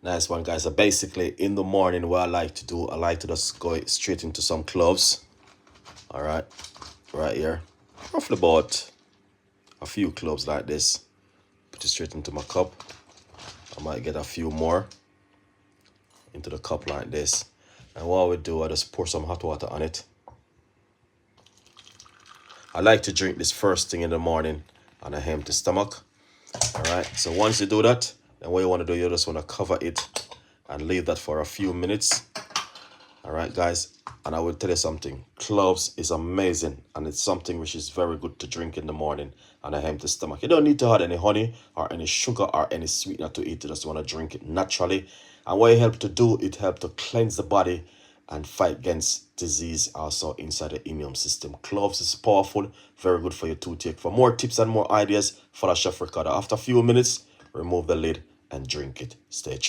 Nice one, guys. So basically, in the morning, what I like to do, I like to just go straight into some cloves. All right, right here. Roughly about a few cloves like this. Put it straight into my cup. I might get a few more into the cup like this. And what I would do, I just pour some hot water on it. I like to drink this first thing in the morning on an empty stomach. All right, so once you do that, then what you want to do, you just want to cover it and leave that for a few minutes. All right, guys, and I will tell you something. Cloves is amazing, and it's something which is very good to drink in the morning on an empty stomach. You don't need to add any honey or any sugar or any sweetener to it. You just want to drink it naturally. And what it helps to do, it helps to cleanse the body and fight against disease also inside the immune system. Cloves is powerful, very good for your toothache. For more tips and more ideas, follow Chef Ricardo. After a few minutes, remove the lid and drink it. Stay tuned.